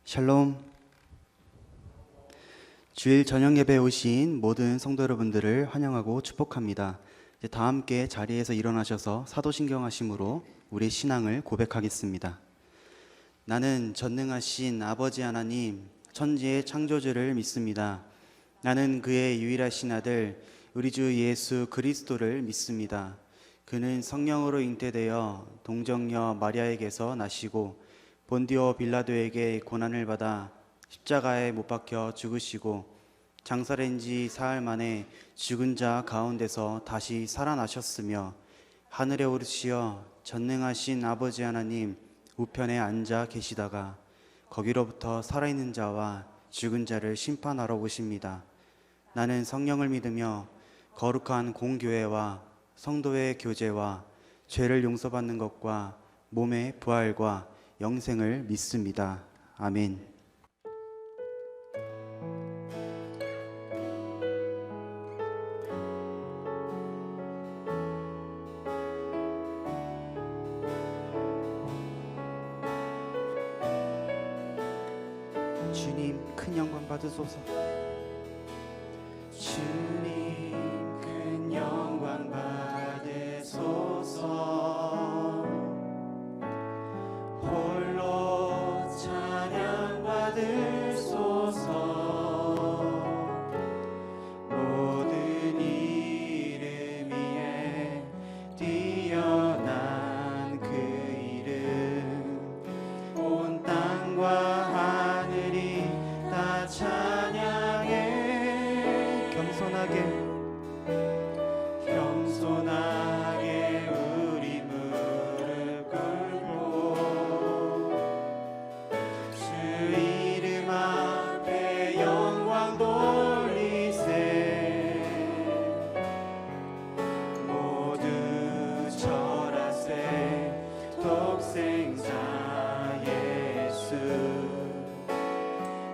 샬롬. 주일 저녁 예배에 오신 모든 성도 여러분들을 환영하고 축복합니다. 이제 다 함께 자리에서 일어나셔서 사도신경하심으로 우리의 신앙을 고백하겠습니다. 나는 전능하신 아버지 하나님, 천지의 창조주를 믿습니다. 나는 그의 유일하신 아들 우리 주 예수 그리스도를 믿습니다. 그는 성령으로 잉태되어 동정녀 마리아에게서 나시고 본디오 빌라도에게 고난을 받아 십자가에 못 박혀 죽으시고 장사된 지 사흘 만에 죽은 자 가운데서 다시 살아나셨으며 하늘에 오르시어 전능하신 아버지 하나님 우편에 앉아 계시다가 거기로부터 살아있는 자와 죽은 자를 심판하러 오십니다. 나는 성령을 믿으며 거룩한 공교회와 성도의 교제와 죄를 용서받는 것과 몸의 부활과 영생을 믿습니다. 아멘. 주님 큰 영광 받으소서. 주님 큰 영광 받으소서. 홀로 찬양 받으소서. 모든 이름 위에 뛰어난 그 이름 온 땅과 하늘이 다 찬양해. 겸손하게 우리 무릎 꿇고 주 이름 앞에 영광 돌리세. 모두 절하세. 독생자 예수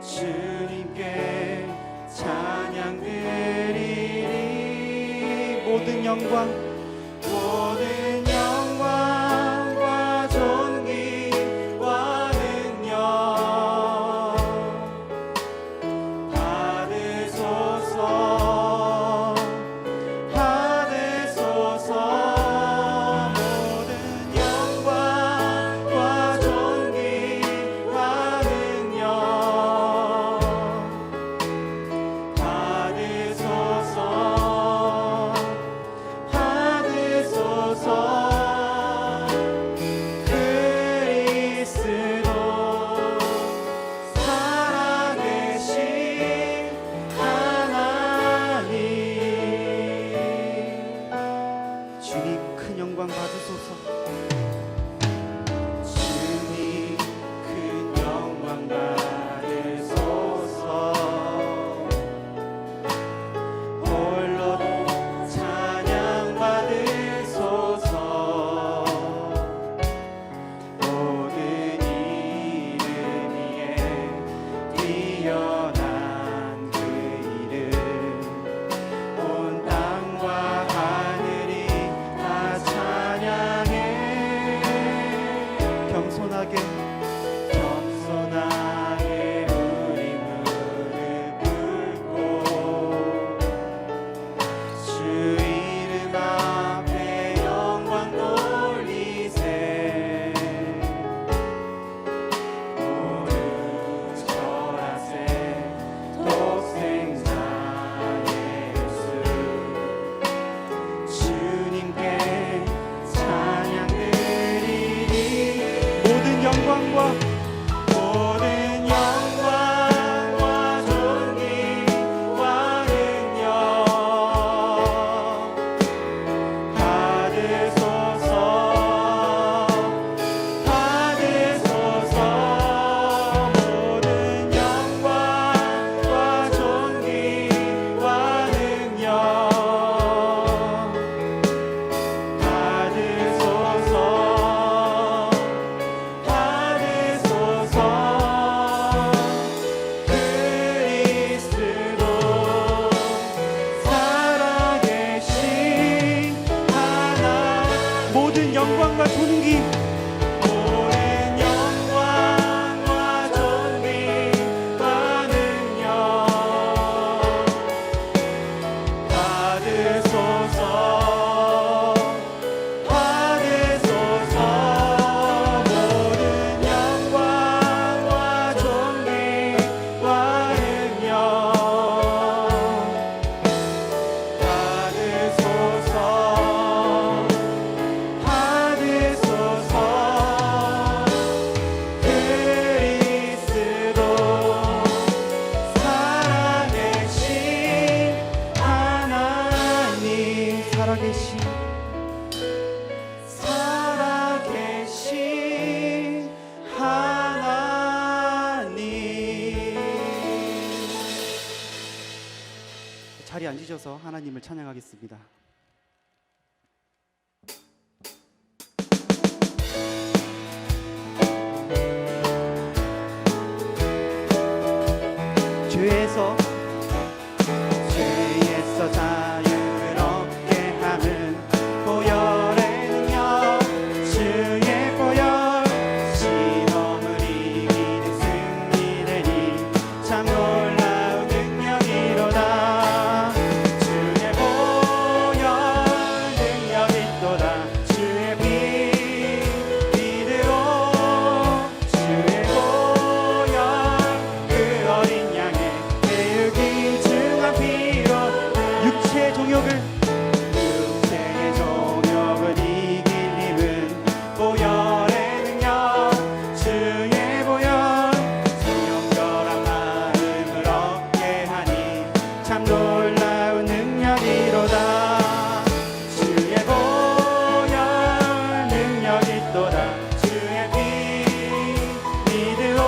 주님께 찬양 드리리. 모든 영광과 존귀와 능력 받으소서. 모든 영광과 존귀와 능력 받으소서. 앉으셔서 하나님을 찬양하겠습니다. 죄에서 자유를 얻게 함은 보혈의 능력, 주의 보혈, 시험을 이기는 승리되니 참 놀라운 능력이로다. 주의 보혈 능력이 있도다. 주의 피 믿으오. 주의 보혈 그 어린 양의 매우 귀중한 피로 육체의 종욕을 이긴 힘은 보혈의 능력, 주의 보혈 정결한 마음을 얻게 하니 참 놀라운 능력이로다. 주의 보혈 능력이 있도다. 주의 피 믿으오.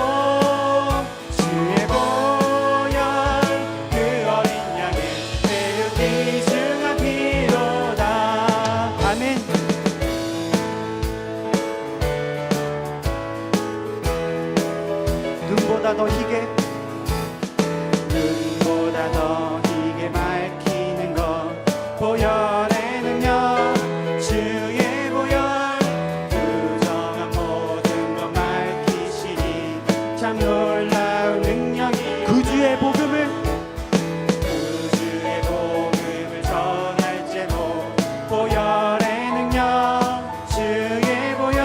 주의 보혈 그 어린 양의 매우 귀중한 피로다. 아멘. 눈보다 더 희게 밝히는 것 보혈의 능력, 주의 보혈 부정한 모든 것 밝히시니 참 놀라운 능력이 구주의 복음을 전할 제목 보혈의 능력, 주의 보혈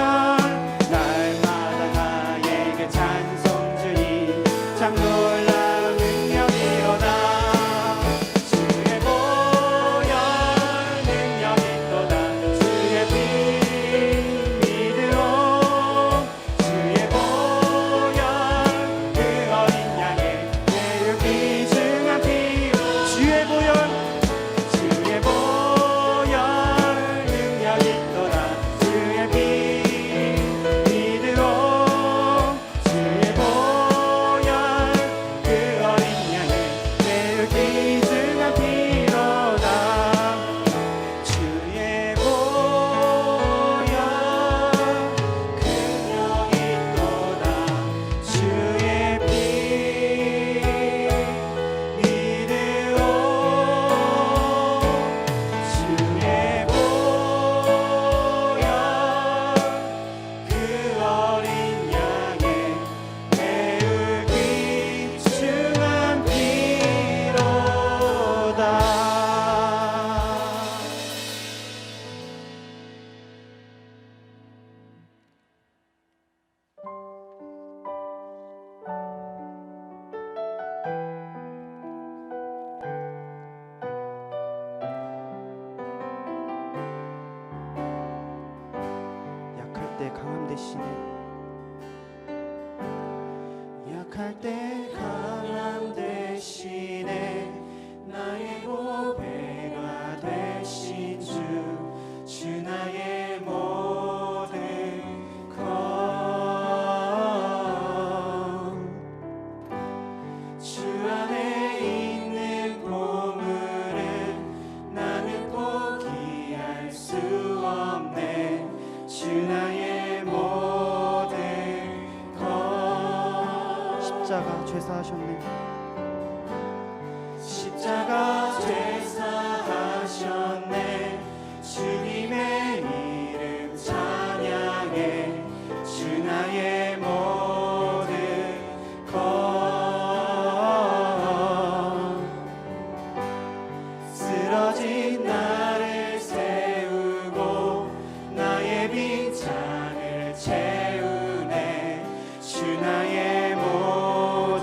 날마다 나에게 찬송 주니 참 놀라운 능력이로다. 주의 보혈 능력 있도다. 주의 피 믿으오. 주의 보혈 그 어린 양의 매우 귀중한 피. 주의 보혈 능력 있도다. 주의 피 믿으오. 주의 보혈 그 어린 양의 매우 귀중한 피로다. 주의 보혈 능력 있도다. 주의 피 믿으오. 주의 보혈 그 어린 양의 매우 귀중한 피로다. 약할 때 강함 대신에 나의 보배가 되신 주 나의 모든 것. 주 안에 있는 보물은 나는 포기할 수 없네. 주 나의 모든 것. 십자가 죄사하셨네. 십자가 죄사하셨네. 주님의 이름 찬양해. 주 나의 모든 것. 쓰러진 나를 세우고 나의 빈잔을 채우네. 주 나의 모든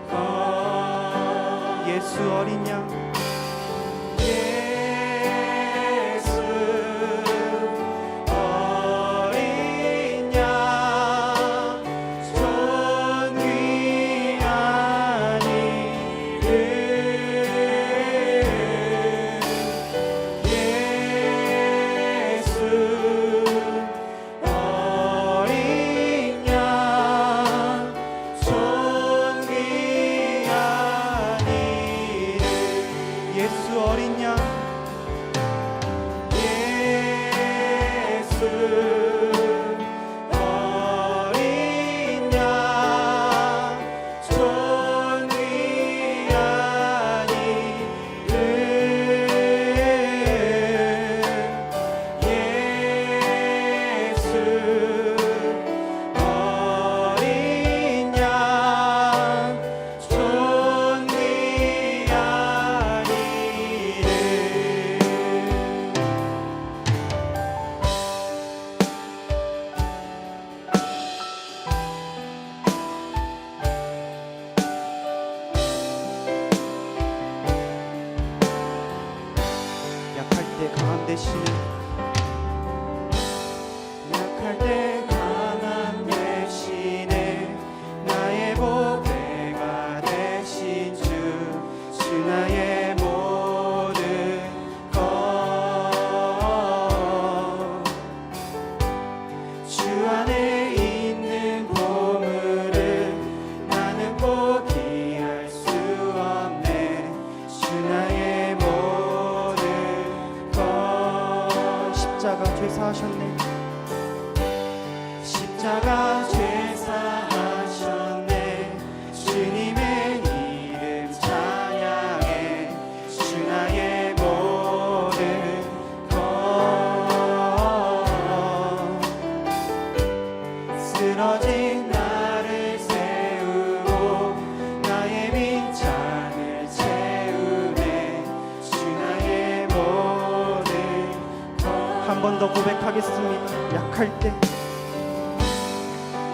것. 되시니 약할 때 강함 되시네 나의 보배가 되신 주 나의 모든 것 주 안에 있는 보물은 나는 포기할 수 없네 주 나의 모든 것 십자가 죄사하셨네 십자가 죄사하셨네 주님의 이름 찬양해 주 나의 모든 것 쓰러진 나를 세우고 나의 빈장을 채우네 주 나의 모든 것 한 번 더 고백하겠습니다. 약할 때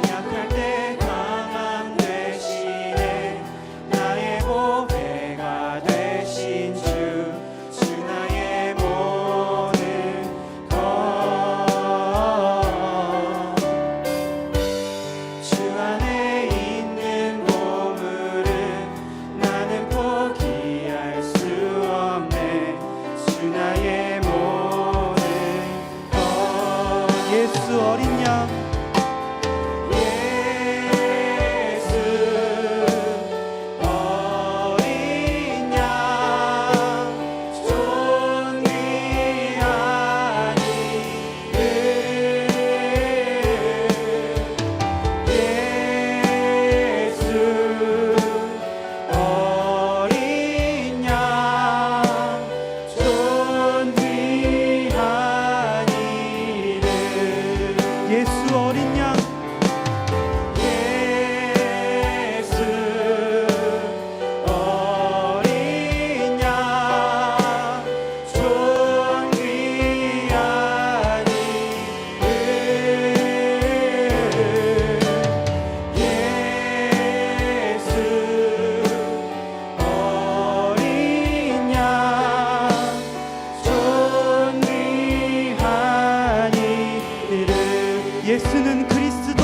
약할 때 강함 되시네 나의 보배가 되신 주 나의 모든 것 주 안에 있는 보물은 나는 포기할 수 없네 주 나의 모든 것 예수 어린 양 예수 어린 양 존귀한 이름 예수 어린 양 존귀한 이름 예수 어린 양 예수 어린 양 존귀한 이름 예수 어린 양 존귀한 이름 예수는 그리스도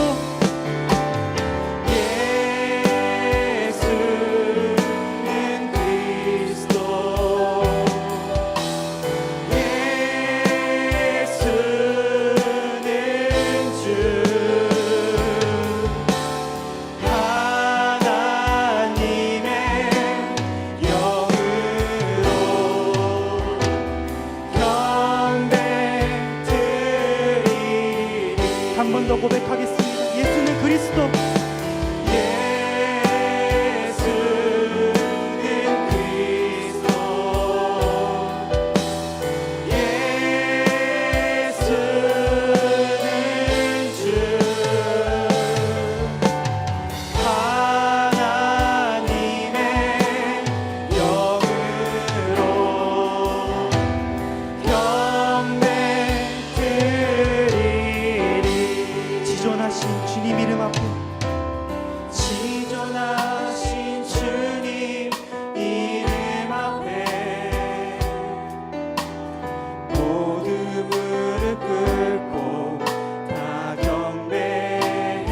예수는 그리스도 예수는 주 하나님의 영으로 경배드리리 한 번 더 고백하겠습니다. 예수는 그리스도 예수는 그리스도 예수는 주 하나님의 영으로 경배드리리 지존하신 주님 이름 앞에 지존하신 주님 이름 앞에 모두 무릎 꿇고 다 경배해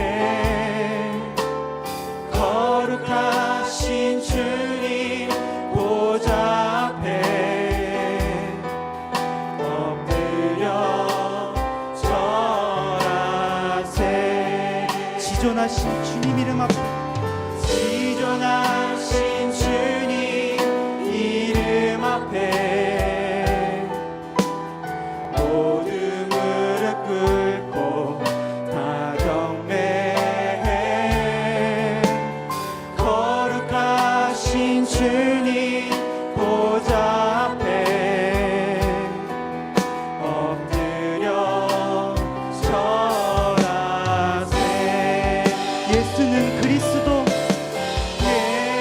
거룩하신 주님 보좌 앞에 엎드려 절하세 지존하신 주님 이름 앞에 지존하신 주님 이름 앞에 모두 무릎 꿇고 다 경배해 거룩하신 주님 보좌 앞에 엎드려 절하세 예수는 그리스도 예수는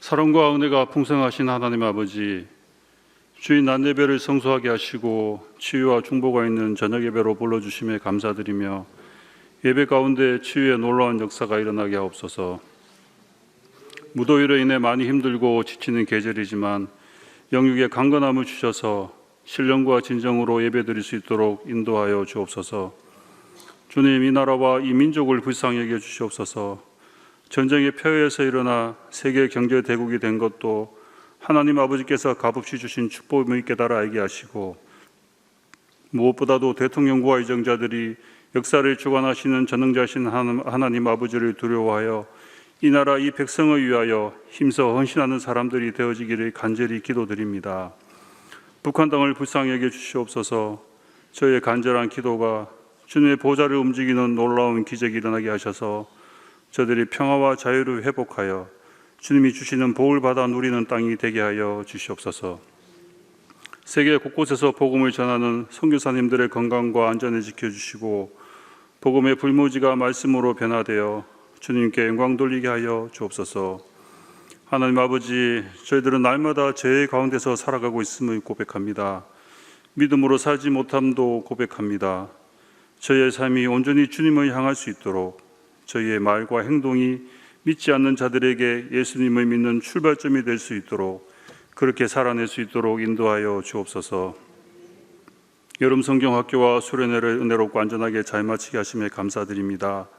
사랑과 은혜가 풍성하신 하나님 아버지, 주인 낮 예배를 성소하게 하시고 치유와 중보가 있는 저녁 예배로 불러주심에 감사드리며 예배 가운데 치유의 놀라운 역사가 일어나게 하옵소서. 무더위로 인해 많이 힘들고 지치는 계절이지만 영육의 강건함을 주셔서 신령과 진정으로 예배드릴 수 있도록 인도하여 주옵소서. 주님, 이 나라와 이 민족을 불쌍히 여겨 주시옵소서. 전쟁의 폐허에서 일어나 세계 경제 대국이 된 것도 하나님 아버지께서 값없이 주신 축복을 깨달아 알게 하시고, 무엇보다도 대통령과 의정자들이 역사를 주관하시는 전능자신 하나님 아버지를 두려워하여 이 나라 이 백성을 위하여 힘써 헌신하는 사람들이 되어지기를 간절히 기도드립니다. 북한 땅을 불쌍히 여겨 주시옵소서. 저희의 간절한 기도가 주님의 보좌를 움직이는 놀라운 기적이 일어나게 하셔서 저들이 평화와 자유를 회복하여 주님이 주시는 복을 받아 누리는 땅이 되게 하여 주시옵소서. 세계 곳곳에서 복음을 전하는 선교사님들의 건강과 안전을 지켜주시고 복음의 불모지가 말씀으로 변화되어 주님께 영광 돌리게 하여 주옵소서. 하나님 아버지, 저희들은 날마다 죄의 가운데서 살아가고 있음을 고백합니다. 믿음으로 살지 못함도 고백합니다. 저희의 삶이 온전히 주님을 향할 수 있도록 저희의 말과 행동이 믿지 않는 자들에게 예수님을 믿는 출발점이 될 수 있도록 그렇게 살아낼 수 있도록 인도하여 주옵소서. 여름 성경학교와 수련회를 은혜롭고 안전하게 잘 마치게 하심에 감사드립니다.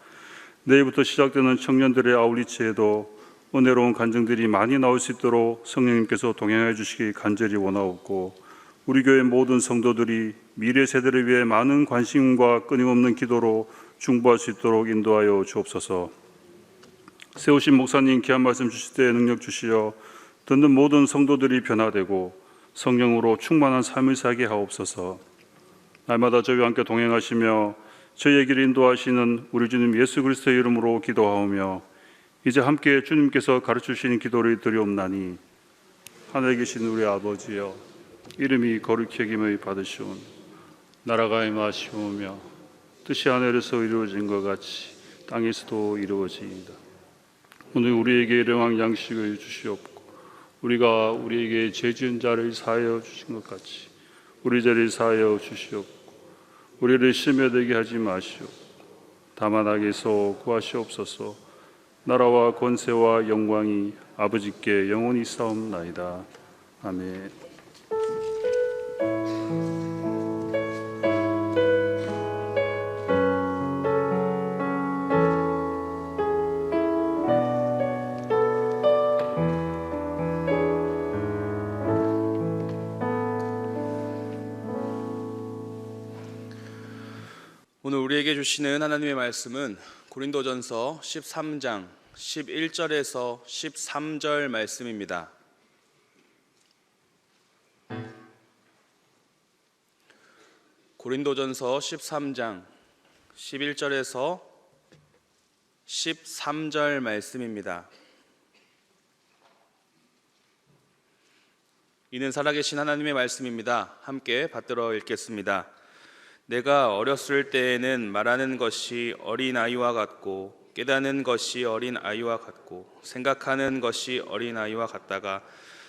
내일부터 시작되는 청년들의 아울리치에도 은혜로운 간증들이 많이 나올 수 있도록 성령님께서 동행해 주시기 간절히 원하옵고, 우리 교회 모든 성도들이 미래 세대를 위해 많은 관심과 끊임없는 기도로 중보할 수 있도록 인도하여 주옵소서. 세우신 목사님 귀한 말씀 주실 때 능력 주시어 듣는 모든 성도들이 변화되고 성령으로 충만한 삶을 살게 하옵소서. 날마다 저희와 함께 동행하시며 저희의 길을 인도하시는 우리 주님 예수 그리스도의 이름으로 기도하오며 이제 함께 주님께서 가르치시는 기도를 드리옵나니, 하늘에 계신 우리 아버지여, 이름이 거룩히 여김을 받으시오며 나라가 임하시오며 뜻이 하늘에서 이루어진 것 같이 땅에서도 이루어지이다. 오늘 우리에게 일용할 양식을 주시옵고 우리가 우리에게 죄 지은 자를 사하여 주신 것 같이 우리 죄를 사하여 주시옵고 우리를 시험에 들게 하지 마시옵고 다만 악에서 구하시옵소서. 나라와 권세와 영광이 아버지께 영원히 싸움나이다. 아멘. 오늘 우리에게 주시는 하나님의 말씀은 고린도전서 13장 11절에서 13절 말씀입니다. 고린도전서 13장 11절에서 13절 말씀입니다. 이는 살아계신 하나님의 말씀입니다. 함께 받들어 읽겠습니다. 내가 어렸을 때에는 말하는 것이 어린아이와 같고 깨닫는 것이 어린아이와 같고 생각하는 것이 어린아이와 같다가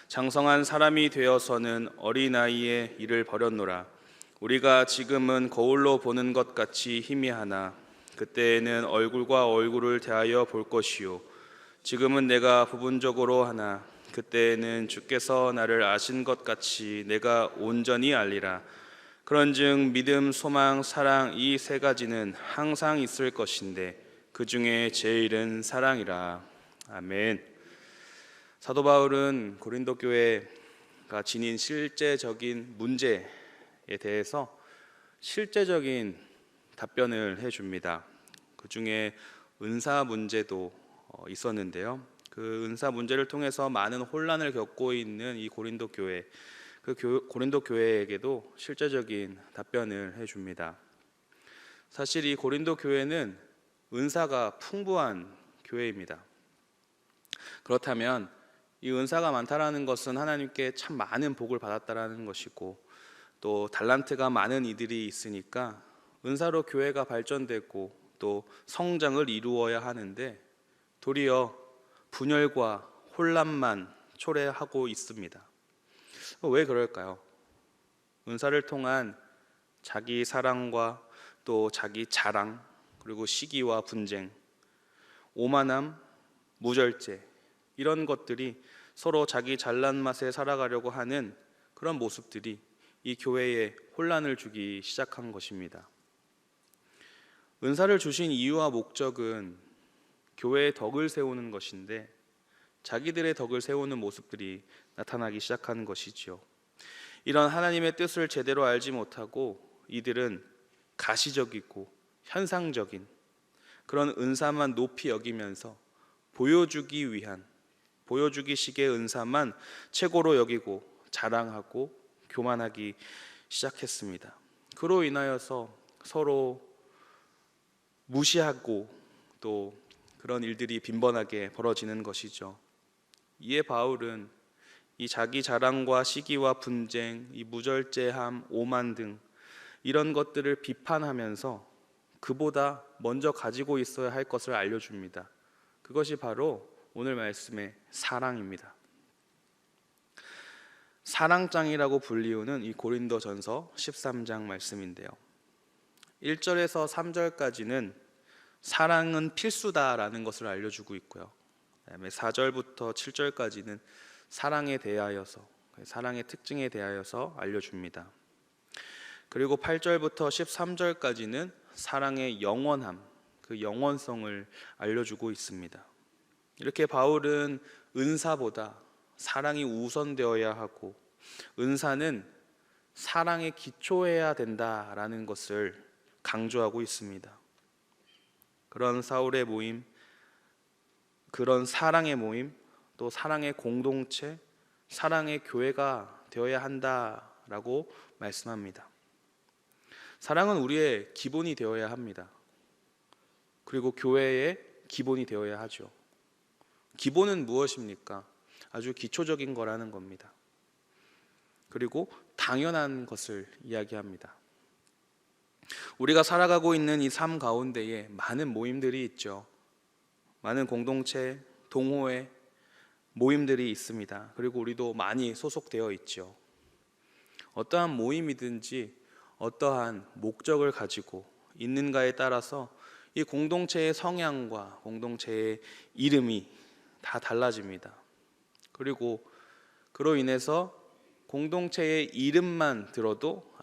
장성한 사람이 되어서는 어린아이의 일을 버렸노라. 우리가 지금은 거울로 보는 것 같이 희미하나 그때에는 얼굴과 얼굴을 대하여 볼 것이요 지금은 내가 부분적으로 하나 그때에는 주께서 나를 아신 것 같이 내가 온전히 알리라. 그런즉 믿음, 소망, 사랑 이 세 가지는 항상 있을 것인데 그 중에 제일은 사랑이라. 아멘. 사도 바울은 고린도 교회가 지닌 실제적인 문제에 대해서 실제적인 답변을 해줍니다. 그 중에 은사 문제도 있었는데요. 그 은사 문제를 통해서 많은 혼란을 겪고 있는 이 고린도 교회, 고린도 교회에게도 실제적인 답변을 해줍니다. 사실 이 고린도 교회는 은사가 풍부한 교회입니다. 그렇다면 이 은사가 많다라는 것은 하나님께 참 많은 복을 받았다라는 것이고 또 달란트가 많은 이들이 있으니까 은사로 교회가 발전되고 또 성장을 이루어야 하는데 도리어 분열과 혼란만 초래하고 있습니다. 왜 그럴까요? 은사를 통한 자기 사랑과 또 자기 자랑, 그리고 시기와 분쟁, 오만함, 무절제, 이런 것들이 서로 자기 잘난 맛에 살아가려고 하는 그런 모습들이 이 교회에 혼란을 주기 시작한 것입니다. 은사를 주신 이유와 목적은 교회의 덕을 세우는 것인데 자기들의 덕을 세우는 모습들이 나타나기 시작하는 것이지요. 이런 하나님의 뜻을 제대로 알지 못하고 이들은 가시적이고 현상적인 그런 은사만 높이 여기면서 보여주기식의 은사만 최고로 여기고 자랑하고 교만하기 시작했습니다. 그로 인하여서 서로 무시하고 또 그런 일들이 빈번하게 벌어지는 것이죠. 이에 바울은 이 자기 자랑과 시기와 분쟁, 이 무절제함, 오만 등 이런 것들을 비판하면서 그보다 먼저 가지고 있어야 할 것을 알려줍니다. 그것이 바로 오늘 말씀의 사랑입니다. 사랑장이라고 불리우는 이 고린도전서 13장 말씀인데요. 1절에서 3절까지는 사랑은 필수다라는 것을 알려주고 있고요. 그다음에 4절부터 7절까지는 사랑에 대하여서, 사랑의 특징에 대하여서 알려줍니다. 그리고 8절부터 13절까지는 사랑의 영원함, 그 영원성을 알려주고 있습니다. 이렇게 바울은 은사보다 사랑이 우선되어야 하고 은사는 사랑에 기초해야 된다라는 것을 강조하고 있습니다. 그런 사울의 모임, 그런 사랑의 모임, 또 사랑의 공동체, 사랑의 교회가 되어야 한다라고 말씀합니다. 사랑은 우리의 기본이 되어야 합니다. 그리고 교회의 기본이 되어야 하죠. 기본은 무엇입니까? 아주 기초적인 거라는 겁니다. 그리고 당연한 것을 이야기합니다. 우리가 살아가고 있는 이 삶 가운데에 많은 모임들이 있죠. 많은 공동체, 동호회, 모임들이 있습니다. 그리고 우리도 많이 소속되어 있죠. 어떠한 모임이든지 어떠한 목적을 가지고 있는가에 따라서 이 공동체의 성향과 공동체의 이름이 다 달라집니다. 그리고 그로 인해서 공동체의 이름만 들어도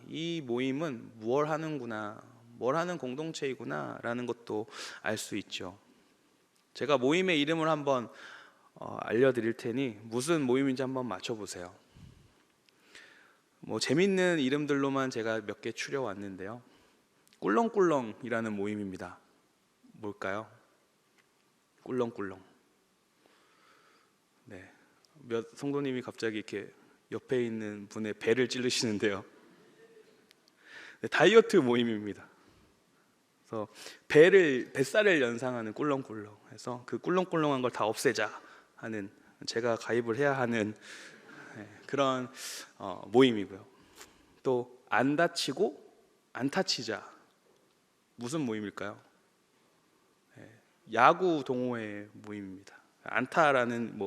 이 모임은 뭘 하는구나, 뭘 하는 공동체이구나 라는 것도 알 수 있죠. 제가 모임의 이름을 한번 알려드릴 테니 무슨 모임인지 한번 맞춰보세요. 재밌는 이름들로만 제가 몇 개 추려왔는데요. 꿀렁꿀렁이라는 모임입니다. 뭘까요? 꿀렁꿀렁. 네, 몇 성도님이 갑자기 이렇게 옆에 있는 분의 배를 찌르시는데요. 네, 다이어트 모임입니다. 그래서 뱃살을 연상하는 꿀렁꿀렁 해서 그 꿀렁꿀렁한 걸 다 없애자 하는, 제가 가입을 해야 하는 그런 모임이고요. 또 안 다치고 안 다치자, 무슨 모임일까요? 야구 동호회 모임입니다. 안타라는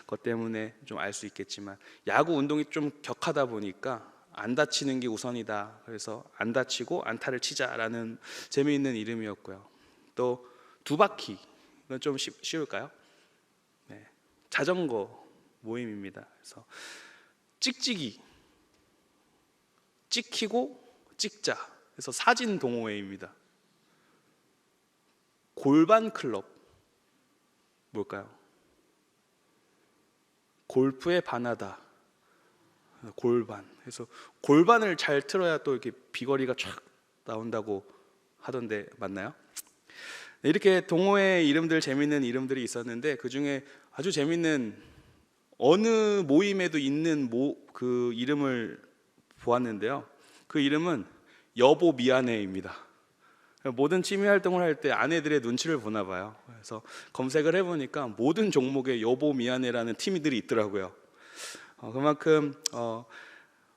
것 때문에 좀 알 수 있겠지만 야구 운동이 좀 격하다 보니까 안 다치는 게 우선이다. 그래서 안 다치고 안타를 치자라는 재미있는 이름이었고요. 또 두바퀴, 이건 좀 쉬울까요? 네, 자전거 모임입니다. 그래서 찍찍이, 찍히고 찍자. 그래서 사진 동호회입니다. 골반 클럽, 뭘까요? 골프에 반하다. 골반. 그래서 골반을 잘 틀어야 또 이렇게 비거리가 쫙 나온다고 하던데 맞나요? 이렇게 동호회 이름들, 재밌는 이름들이 있었는데 그 중에 아주 재밌는, 어느 모임에도 있는 그 이름을 보았는데요. 그 이름은 여보 미안해입니다. 모든 취미 활동을 할 때 아내들의 눈치를 보나 봐요. 그래서 검색을 해보니까 모든 종목에 여보 미안해라는 팀들이 있더라고요. 그만큼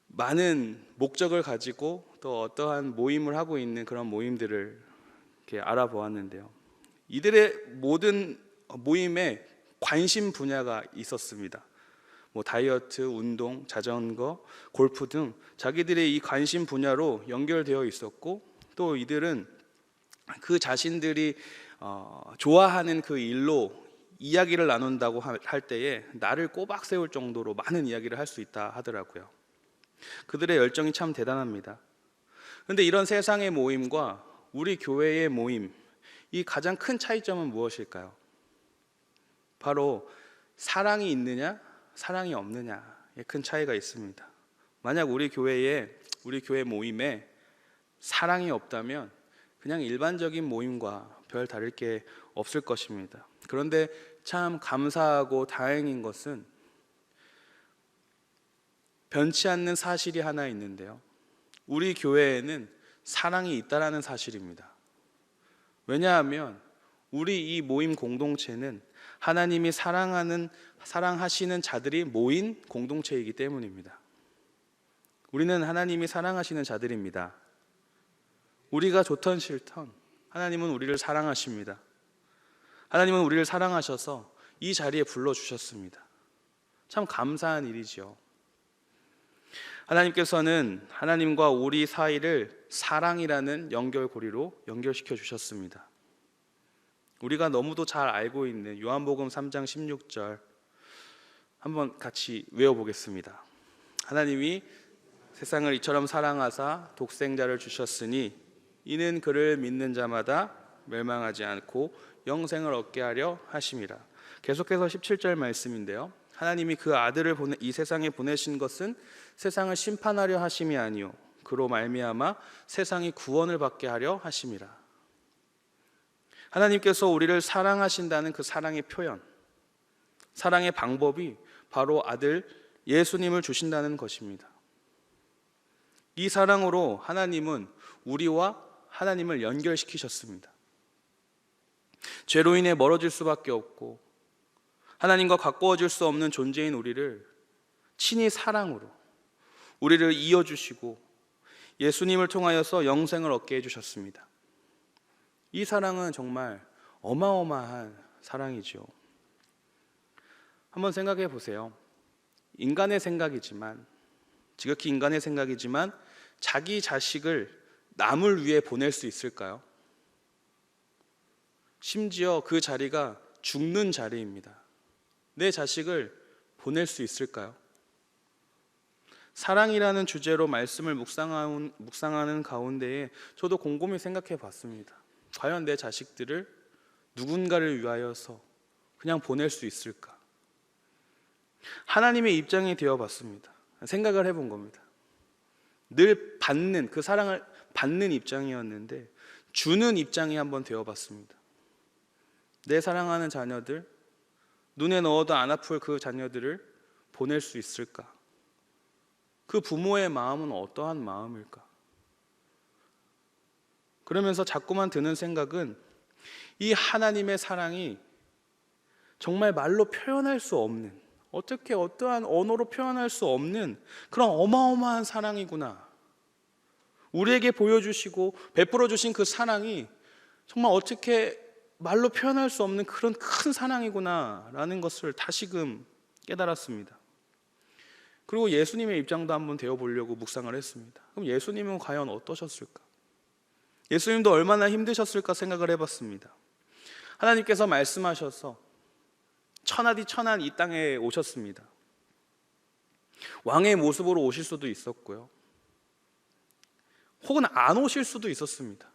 많은 목적을 가지고 또 어떠한 모임을 하고 있는 그런 모임들을 이렇게 알아보았는데요. 이들의 모든 모임의 관심 분야가 있었습니다. 뭐 다이어트, 운동, 자전거, 골프 등 자기들의 이 관심 분야로 연결되어 있었고, 또 이들은 그 자신들이 좋아하는 그 일로 이야기를 나눈다고 할 때에 나를 꼬박 세울 정도로 많은 이야기를 할 수 있다 하더라고요. 그들의 열정이 참 대단합니다. 그런데 이런 세상의 모임과 우리 교회의 모임, 이 가장 큰 차이점은 무엇일까요? 바로 사랑이 있느냐, 사랑이 없느냐에 큰 차이가 있습니다. 만약 우리 교회 모임에 사랑이 없다면 그냥 일반적인 모임과 별 다를 게 없을 것입니다. 그런데 참 감사하고 다행인 것은 변치 않는 사실이 하나 있는데요. 우리 교회에는 사랑이 있다라는 사실입니다. 왜냐하면 우리 이 모임 공동체는 하나님이 사랑하시는 자들이 모인 공동체이기 때문입니다. 우리는 하나님이 사랑하시는 자들입니다. 우리가 좋던 싫던 하나님은 우리를 사랑하십니다. 하나님은 우리를 사랑하셔서 이 자리에 불러주셨습니다. 참 감사한 일이죠. 하나님께서는 하나님과 우리 사이를 사랑이라는 연결고리로 연결시켜 주셨습니다. 우리가 너무도 잘 알고 있는 요한복음 3장 16절 한번 같이 외워보겠습니다. 하나님이 세상을 이처럼 사랑하사 독생자를 주셨으니 이는 그를 믿는 자마다 멸망하지 않고 영생을 얻게 하려 하심이라. 계속해서 17절 말씀인데요. 하나님이 그 아들을 이 세상에 보내신 것은 세상을 심판하려 하심이 아니요 그로 말미암아 세상이 구원을 받게 하려 하심이라. 하나님께서 우리를 사랑하신다는 그 사랑의 표현, 사랑의 방법이 바로 아들 예수님을 주신다는 것입니다. 이 사랑으로 하나님은 우리와 하나님을 연결시키셨습니다. 죄로 인해 멀어질 수밖에 없고 하나님과 가까워질 수 없는 존재인 우리를 친히 사랑으로 우리를 이어주시고 예수님을 통하여서 영생을 얻게 해주셨습니다. 이 사랑은 정말 어마어마한 사랑이죠. 한번 생각해 보세요. 인간의 생각이지만, 지극히 인간의 생각이지만 자기 자식을 남을 위해 보낼 수 있을까요? 심지어 그 자리가 죽는 자리입니다. 내 자식을 보낼 수 있을까요? 사랑이라는 주제로 말씀을 묵상하는 가운데에 저도 곰곰이 생각해 봤습니다. 과연 내 자식들을 누군가를 위하여서 그냥 보낼 수 있을까? 하나님의 입장이 되어 봤습니다. 생각을 해본 겁니다. 늘 받는, 그 사랑을 받는 입장이었는데 주는 입장이 한번 되어 봤습니다. 내 사랑하는 자녀들, 눈에 넣어도 안 아플 그 자녀들을 보낼 수 있을까? 그 부모의 마음은 어떠한 마음일까? 그러면서 자꾸만 드는 생각은 이 하나님의 사랑이 정말 말로 표현할 수 없는, 어떠한 언어로 표현할 수 없는 그런 어마어마한 사랑이구나. 우리에게 보여주시고 베풀어 주신 그 사랑이 정말 어떻게 말로 표현할 수 없는 그런 큰 사랑이구나 라는 것을 다시금 깨달았습니다. 그리고 예수님의 입장도 한번 되어보려고 묵상을 했습니다. 그럼 예수님은 과연 어떠셨을까? 예수님도 얼마나 힘드셨을까 생각을 해봤습니다. 하나님께서 말씀하셔서 천하디 천한 이 땅에 오셨습니다. 왕의 모습으로 오실 수도 있었고요, 혹은 안 오실 수도 있었습니다.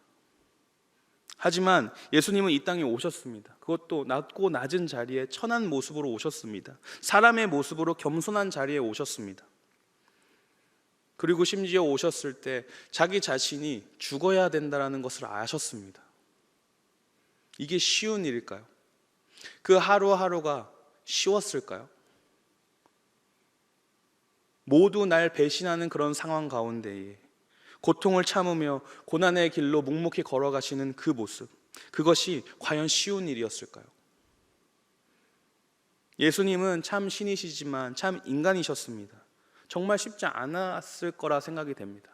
하지만 예수님은 이 땅에 오셨습니다. 그것도 낮고 낮은 자리에 천한 모습으로 오셨습니다. 사람의 모습으로 겸손한 자리에 오셨습니다. 그리고 심지어 오셨을 때 자기 자신이 죽어야 된다는 것을 아셨습니다. 이게 쉬운 일일까요? 그 하루하루가 쉬웠을까요? 모두 날 배신하는 그런 상황 가운데에 고통을 참으며 고난의 길로 묵묵히 걸어가시는 그 모습, 그것이 과연 쉬운 일이었을까요? 예수님은 참 신이시지만 참 인간이셨습니다. 정말 쉽지 않았을 거라 생각이 됩니다.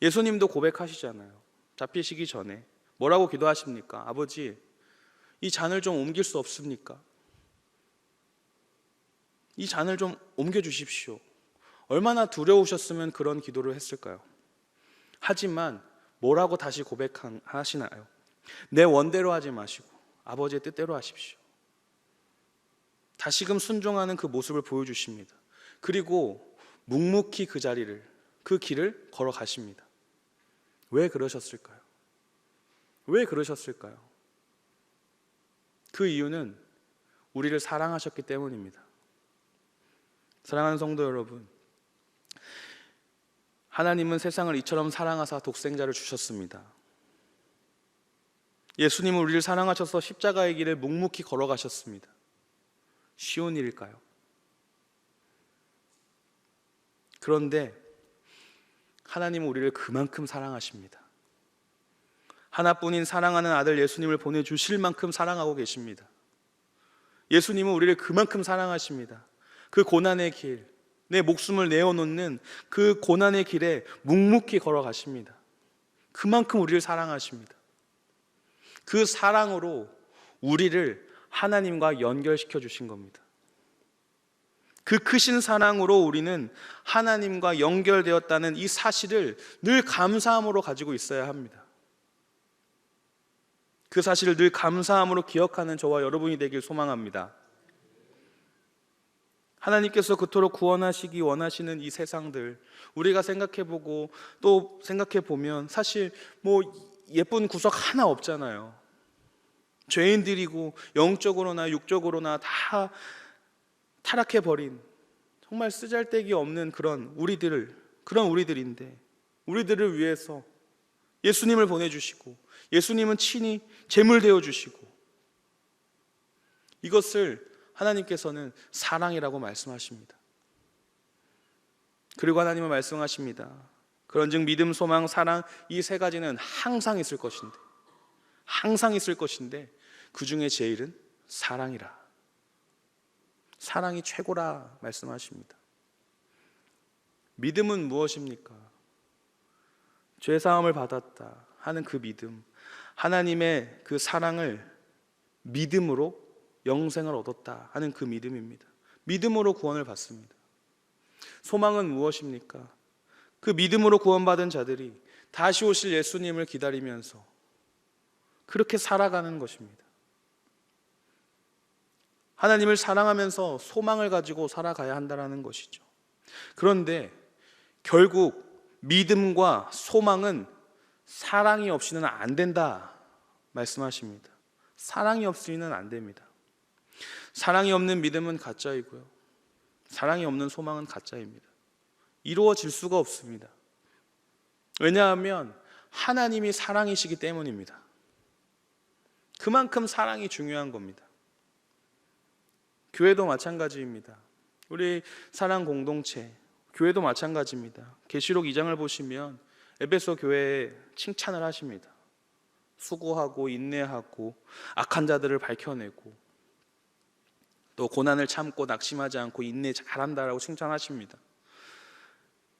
예수님도 고백하시잖아요. 잡히시기 전에 뭐라고 기도하십니까? 아버지, 이 잔을 좀 옮길 수 없습니까? 이 잔을 좀 옮겨 주십시오. 얼마나 두려우셨으면 그런 기도를 했을까요? 하지만 뭐라고 다시 고백하시나요? 내 원대로 하지 마시고 아버지의 뜻대로 하십시오. 다시금 순종하는 그 모습을 보여주십니다. 그리고 묵묵히 그 자리를, 그 길을 걸어가십니다. 왜 그러셨을까요? 왜 그러셨을까요? 그 이유는 우리를 사랑하셨기 때문입니다. 사랑하는 성도 여러분, 하나님은 세상을 이처럼 사랑하사 독생자를 주셨습니다. 예수님은 우리를 사랑하셔서 십자가의 길을 묵묵히 걸어가셨습니다. 쉬운 일일까요? 그런데 하나님은 우리를 그만큼 사랑하십니다. 하나뿐인 사랑하는 아들 예수님을 보내주실 만큼 사랑하고 계십니다. 예수님은 우리를 그만큼 사랑하십니다. 그 고난의 길, 내 목숨을 내어놓는 그 고난의 길에 묵묵히 걸어가십니다. 그만큼 우리를 사랑하십니다. 그 사랑으로 우리를 하나님과 연결시켜 주신 겁니다. 그 크신 사랑으로 우리는 하나님과 연결되었다는 이 사실을 늘 감사함으로 가지고 있어야 합니다. 그 사실을 늘 감사함으로 기억하는 저와 여러분이 되길 소망합니다. 하나님께서 그토록 구원하시기 원하시는 이 세상들, 우리가 생각해보고 또 생각해보면 사실 뭐 예쁜 구석 하나 없잖아요. 죄인들이고 영적으로나 육적으로나 다 타락해버린 정말 쓰잘데기 없는 그런 우리들인데, 우리들을 위해서 예수님을 보내주시고 예수님은 친히 제물 되어주시고, 이것을 하나님께서는 사랑이라고 말씀하십니다. 그리고 하나님은 말씀하십니다. 그런즉 믿음, 소망, 사랑, 이 세 가지는 항상 있을 것인데 그 중에 제일은 사랑이라. 사랑이 최고라 말씀하십니다. 믿음은 무엇입니까? 죄사함을 받았다 하는 그 믿음, 하나님의 그 사랑을 믿음으로 영생을 얻었다 하는 그 믿음입니다. 믿음으로 구원을 받습니다. 소망은 무엇입니까? 그 믿음으로 구원받은 자들이 다시 오실 예수님을 기다리면서 그렇게 살아가는 것입니다. 하나님을 사랑하면서 소망을 가지고 살아가야 한다는 것이죠. 그런데 결국 믿음과 소망은 사랑이 없이는 안 된다 말씀하십니다. 사랑이 없이는 안 됩니다. 사랑이 없는 믿음은 가짜이고요, 사랑이 없는 소망은 가짜입니다. 이루어질 수가 없습니다. 왜냐하면 하나님이 사랑이시기 때문입니다. 그만큼 사랑이 중요한 겁니다. 교회도 마찬가지입니다. 우리 사랑 공동체, 교회도 마찬가지입니다. 계시록 2장을 보시면 에베소 교회에 칭찬을 하십니다. 수고하고 인내하고 악한 자들을 밝혀내고 또 고난을 참고 낙심하지 않고 인내 잘한다라고 칭찬하십니다.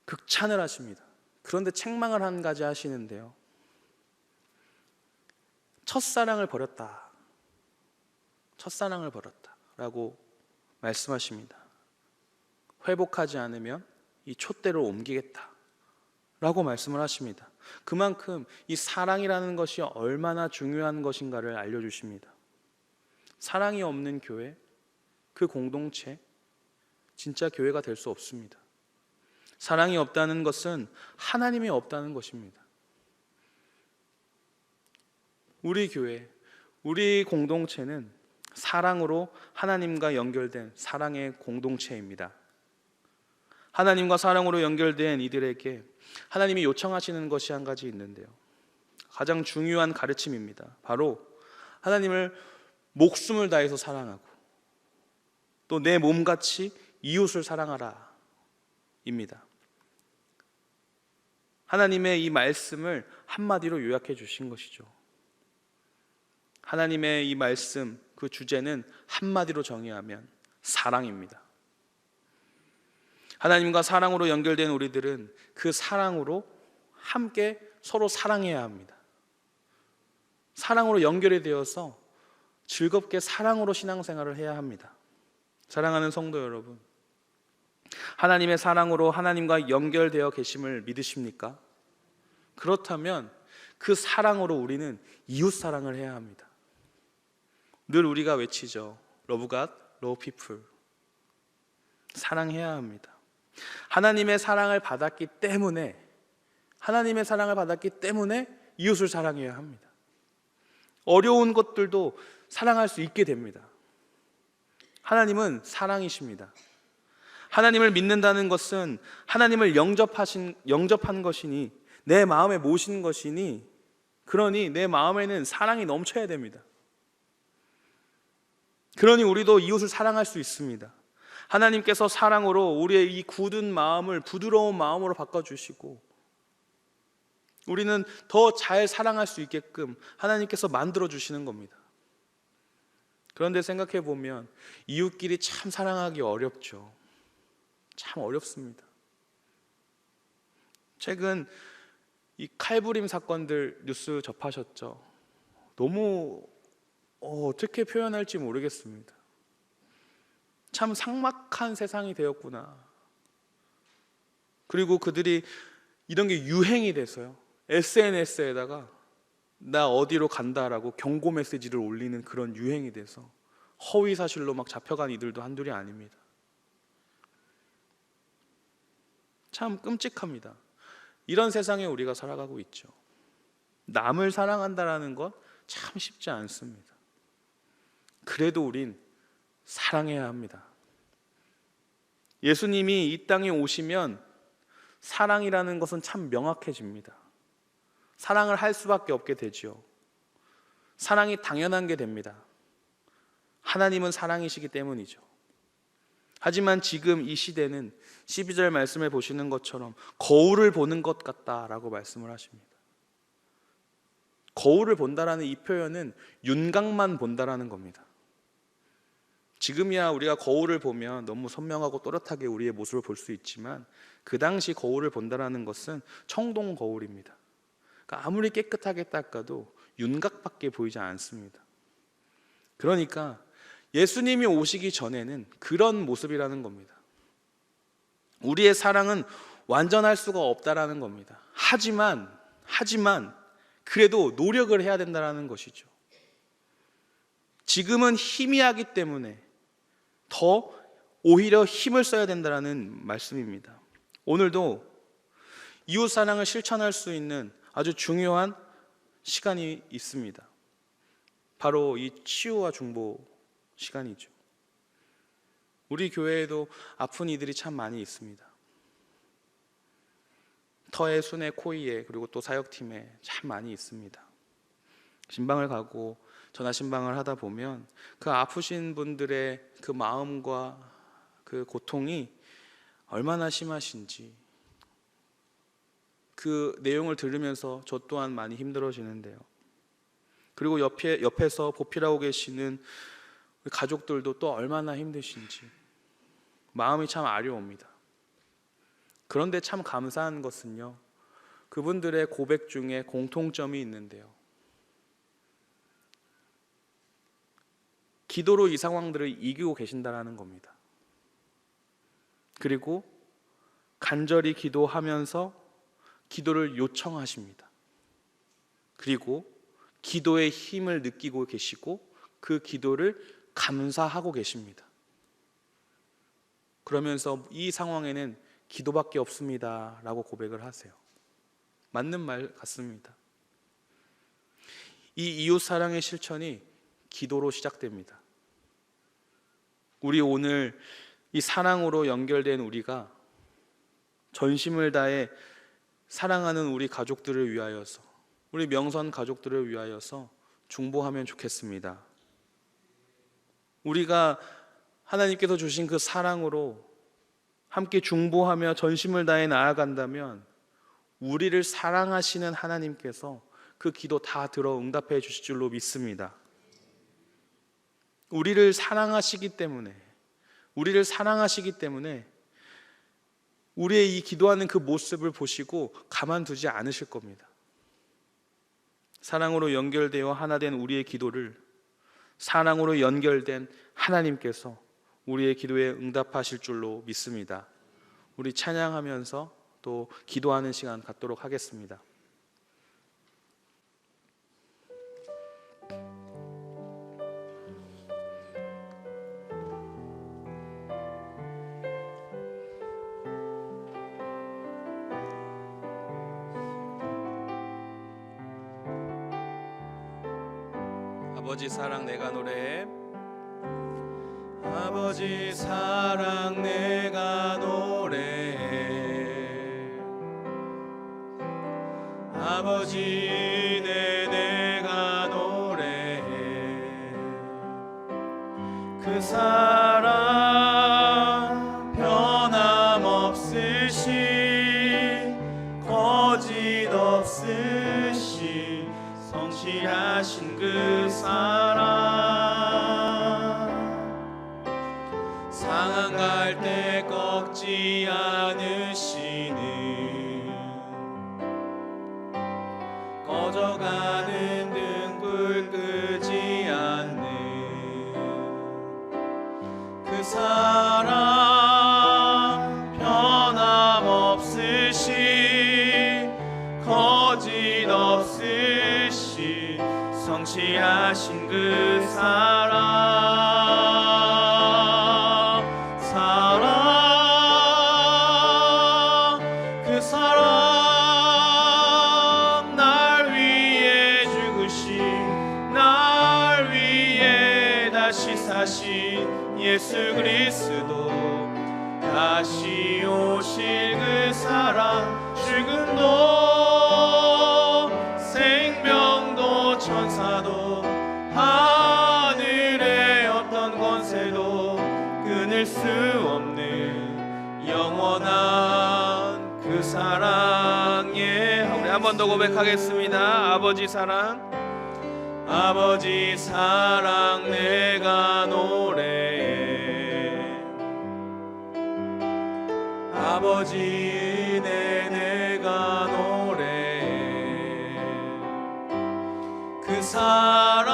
극찬을 하십니다. 그런데 책망을 한 가지 하시는데요, 첫사랑을 버렸다라고 말씀하십니다. 회복하지 않으면 이 촛대를 옮기겠다라고 말씀을 하십니다. 그만큼 이 사랑이라는 것이 얼마나 중요한 것인가를 알려주십니다. 사랑이 없는 교회, 그 공동체, 진짜 교회가 될 수 없습니다. 사랑이 없다는 것은 하나님이 없다는 것입니다. 우리 교회, 우리 공동체는 사랑으로 하나님과 연결된 사랑의 공동체입니다. 하나님과 사랑으로 연결된 이들에게 하나님이 요청하시는 것이 한 가지 있는데요, 가장 중요한 가르침입니다. 바로 하나님을 목숨을 다해서 사랑하고 또 내 몸같이 이웃을 사랑하라 입니다. 하나님의 이 말씀을 한마디로 요약해 주신 것이죠. 하나님의 이 말씀, 그 주제는 한마디로 정의하면 사랑입니다. 하나님과 사랑으로 연결된 우리들은 그 사랑으로 함께 서로 사랑해야 합니다. 사랑으로 연결이 되어서 즐겁게 사랑으로 신앙생활을 해야 합니다. 사랑하는 성도 여러분, 하나님의 사랑으로 하나님과 연결되어 계심을 믿으십니까? 그렇다면 그 사랑으로 우리는 이웃 사랑을 해야 합니다. 늘 우리가 외치죠. Love God, love people. 사랑해야 합니다. 하나님의 사랑을 받았기 때문에 이웃을 사랑해야 합니다. 어려운 것들도 사랑할 수 있게 됩니다. 하나님은 사랑이십니다. 하나님을 믿는다는 것은 하나님을 영접한 것이니, 내 마음에 모신 것이니, 그러니 내 마음에는 사랑이 넘쳐야 됩니다. 그러니 우리도 이웃을 사랑할 수 있습니다. 하나님께서 사랑으로 우리의 이 굳은 마음을 부드러운 마음으로 바꿔주시고, 우리는 더 잘 사랑할 수 있게끔 하나님께서 만들어주시는 겁니다. 그런데 생각해 보면 이웃끼리 참 사랑하기 어렵죠. 참 어렵습니다. 최근 이 칼부림 사건들 뉴스 접하셨죠? 너무 어떻게 표현할지 모르겠습니다. 참 삭막한 세상이 되었구나. 그리고 그들이 이런 게 유행이 돼서요, SNS에다가 나 어디로 간다라고 경고 메시지를 올리는 그런 유행이 돼서 허위 사실로 막 잡혀간 이들도 한둘이 아닙니다. 참 끔찍합니다. 이런 세상에 우리가 살아가고 있죠. 남을 사랑한다라는 것 참 쉽지 않습니다. 그래도 우린 사랑해야 합니다. 예수님이 이 땅에 오시면 사랑이라는 것은 참 명확해집니다. 사랑을 할 수밖에 없게 되죠. 사랑이 당연한 게 됩니다. 하나님은 사랑이시기 때문이죠. 하지만 지금 이 시대는 12절 말씀을 보시는 것처럼 거울을 보는 것 같다라고 말씀을 하십니다. 거울을 본다라는 이 표현은 윤곽만 본다라는 겁니다. 지금이야 우리가 거울을 보면 너무 선명하고 또렷하게 우리의 모습을 볼 수 있지만, 그 당시 거울을 본다라는 것은 청동 거울입니다. 그러니까 아무리 깨끗하게 닦아도 윤곽밖에 보이지 않습니다. 그러니까 예수님이 오시기 전에는 그런 모습이라는 겁니다. 우리의 사랑은 완전할 수가 없다라는 겁니다. 하지만 그래도 노력을 해야 된다는 것이죠. 지금은 희미하기 때문에 더 오히려 힘을 써야 된다는 말씀입니다. 오늘도 이웃 사랑을 실천할 수 있는 아주 중요한 시간이 있습니다. 바로 이 치유와 중보 시간이죠. 우리 교회에도 아픈 이들이 참 많이 있습니다. 터에, 순에, 코이에, 그리고 또 사역팀에 참 많이 있습니다. 신방을 가고 전화 신방을 하다 보면 그 아프신 분들의 그 마음과 그 고통이 얼마나 심하신지 그 내용을 들으면서 저 또한 많이 힘들어지는데요. 그리고 옆에서 보필하고 계시는 가족들도 또 얼마나 힘드신지 마음이 참 아려옵니다. 그런데 참 감사한 것은요, 그분들의 고백 중에 공통점이 있는데요, 기도로 이 상황들을 이기고 계신다는 겁니다. 그리고 간절히 기도하면서 기도를 요청하십니다. 그리고 기도의 힘을 느끼고 계시고 그 기도를 감사하고 계십니다. 그러면서 이 상황에는 기도밖에 없습니다 라고 고백을 하세요. 맞는 말 같습니다. 이 이웃 사랑의 실천이 기도로 시작됩니다. 우리 오늘 이 사랑으로 연결된 우리가 전심을 다해 사랑하는 우리 가족들을 위하여서, 우리 명선 가족들을 위하여서 중보하면 좋겠습니다. 우리가 하나님께서 주신 그 사랑으로 함께 중보하며 전심을 다해 나아간다면 우리를 사랑하시는 하나님께서 그 기도 다 들어 응답해 주실 줄로 믿습니다. 우리를 사랑하시기 때문에 우리의 이 기도하는 그 모습을 보시고 가만두지 않으실 겁니다. 사랑으로 연결되어 하나 된 우리의 기도를 사랑으로 연결된 하나님께서 우리의 기도에 응답하실 줄로 믿습니다. 우리 찬양하면서 또 기도하는 시간 갖도록 하겠습니다. 아버지 사랑 내가 노래해. 아버지 사랑 내가 노래해. 아버지 내가 노래해. 그 사랑 변함없으시 거짓 없으시 성실하신 그 사랑 상한 갈 때 꺾지 않으시는 꺼져가는 등불 끄지 않는 그 사랑 변함없으시 거짓 없으시 성실하신 그 그 사랑 날 위해 죽으신 날 위해 다시 사신 예수 그리스도 다시 오실 그 사랑 죽음도 생명도 천사도 하늘의 어떤 권세도 끊을 수 없는 영원한 그 사랑에 우리 한 번 더 고백하겠습니다. 아버지 사랑 내가 노래해. 아버지 은혜 내가 노래해. 그 사랑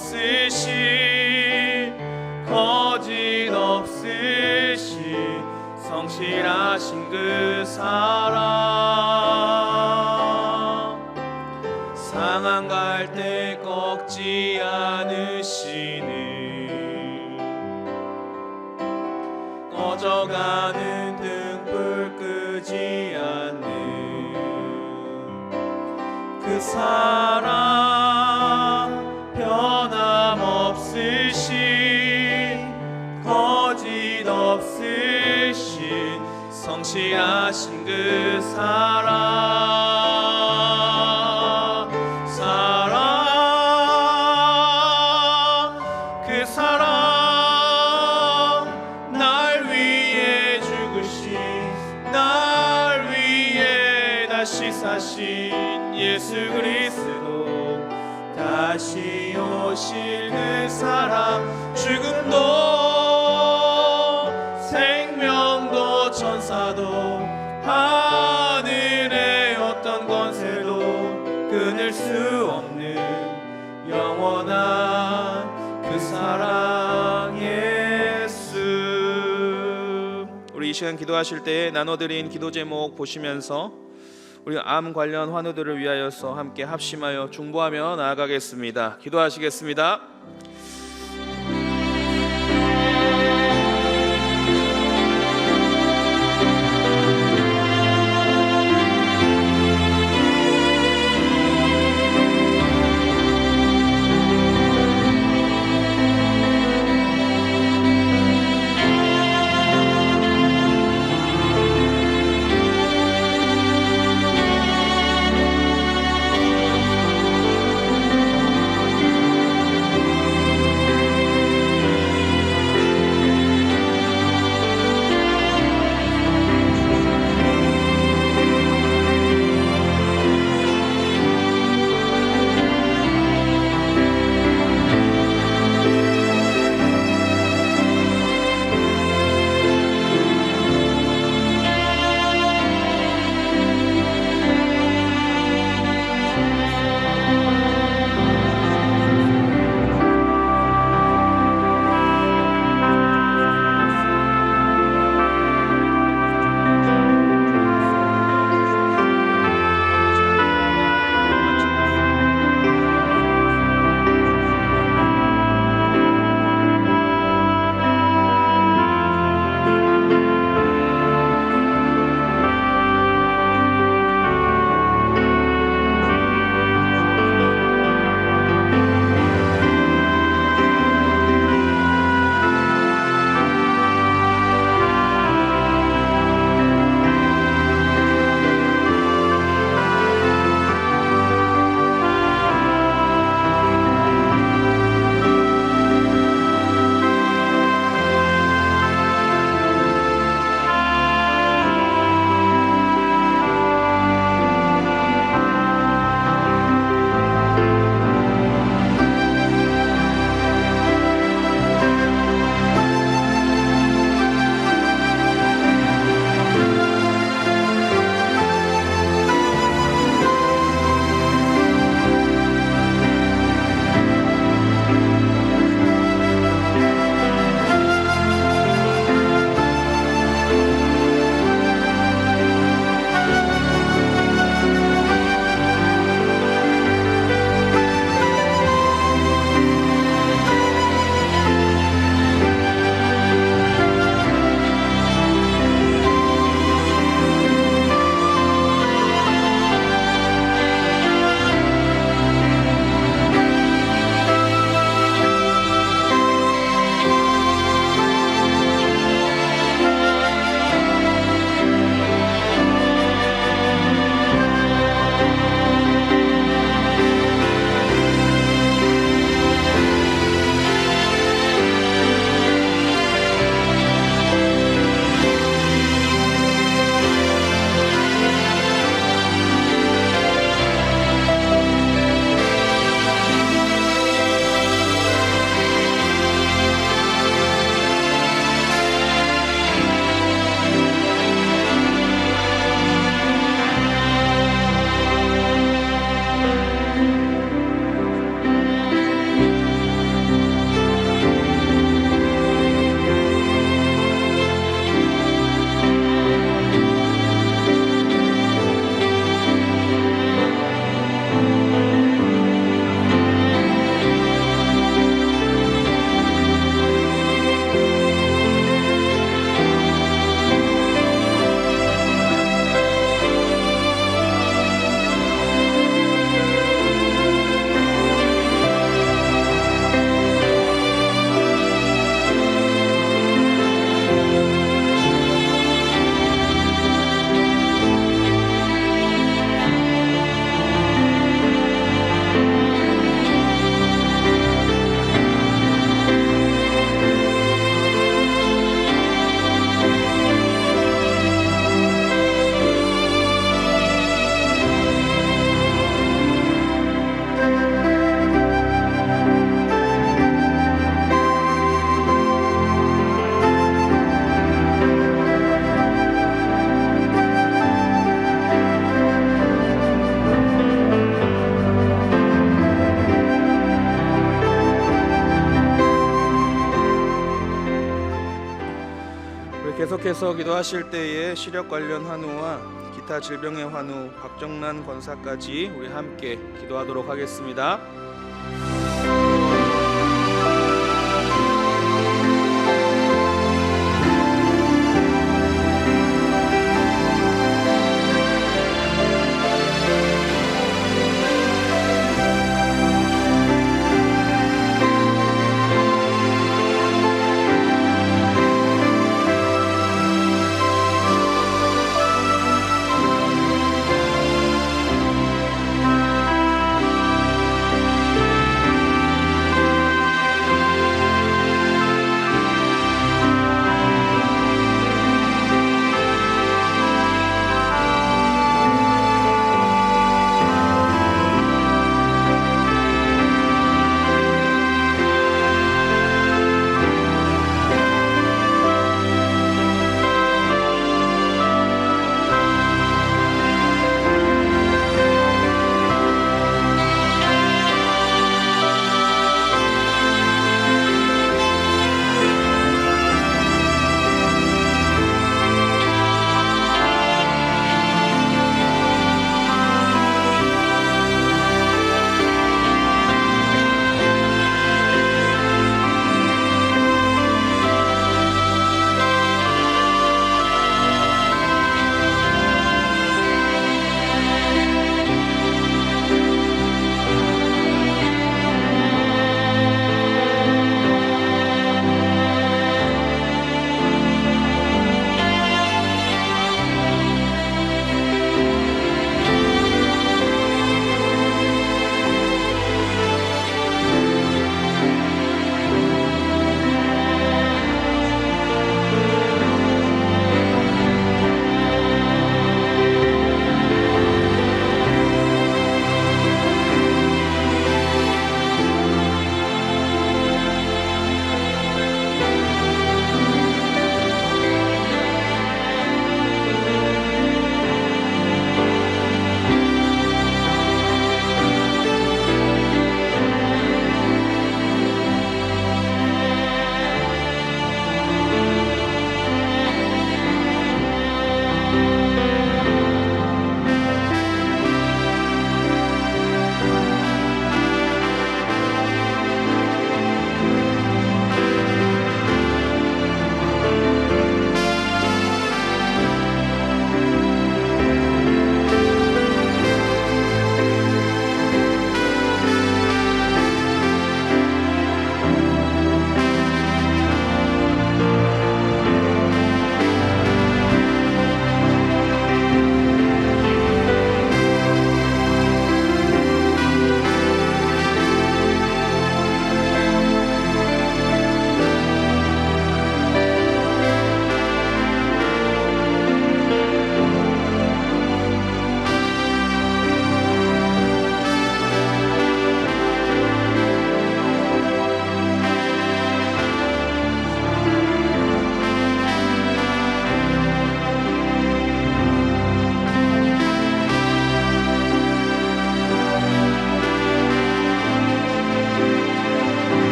변함없으시 거짓 없으시 성실하신 그 사랑 상한 갈 때 꺾지 않으시는 꺼져가는 등불 끄지 않는 그 사랑 변함없으시 거짓 없으시 성실하신 그 그 사랑 날 위해 죽으신 날 위해 다시 사신 예수 그리스도 다시 오실 그 사랑 죽음도 생명도 천사도 하늘의 어떤 권세도 끊을 수 없는 영원한 그 사랑 예수. 우리 이 시간 기도하실 때 나눠드린 기도 제목 보시면서 우리 암 관련 환우들을 위하여서 함께 합심하여 중보하며 나아가겠습니다. 기도하시겠습니다. 계속해서 기도하실 때에 시력 관련 환우와 기타 질병의 환우, 박정란 권사까지 우리 함께 기도하도록 하겠습니다.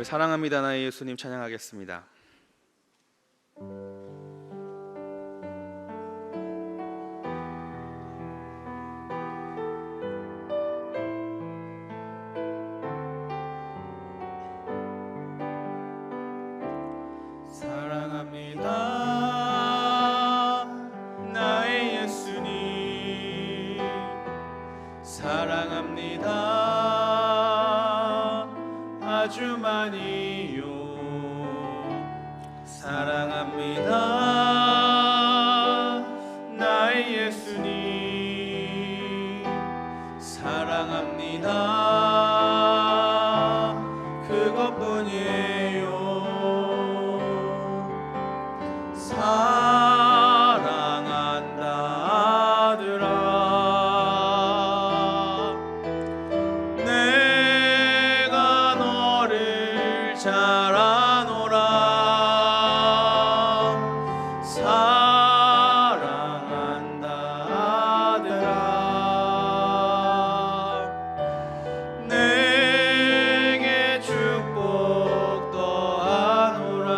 사랑합니다 나의 예수님 찬양하겠습니다. 사랑합니다 나의 예수님 사랑합니다 아주 많이요 사랑합니다 그것뿐이에요. 사랑한다 아들아, 내가 너를 잘 아노라. 사랑한다 아들아, 내게 축복 더하노라.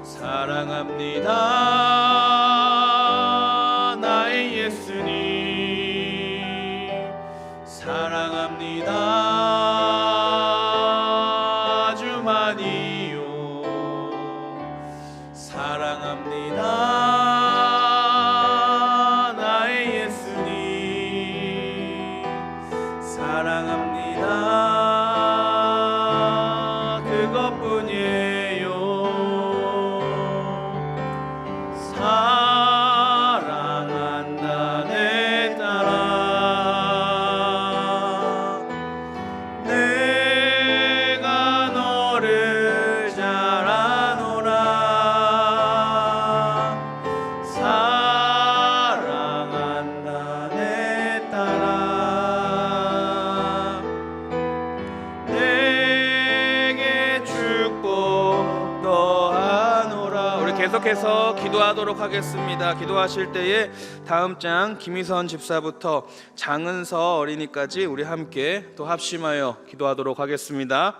사랑합니다 나의 예수님, 사랑합니다 아주 많이요. 사랑합니다 나의 예수님, 사랑합니다 그것뿐이에요. 사랑한다 내 딸아, 내가 너를 잘 아노라. 사랑한다 내 딸아, 내게 축복 더하노라. 우리 계속해서 기도하도록 하겠습니다. 기도하실 때에 다음 장 김희선 집사부터 장은서 어린이까지 우리 함께 또 합심하여 기도하도록 하겠습니다.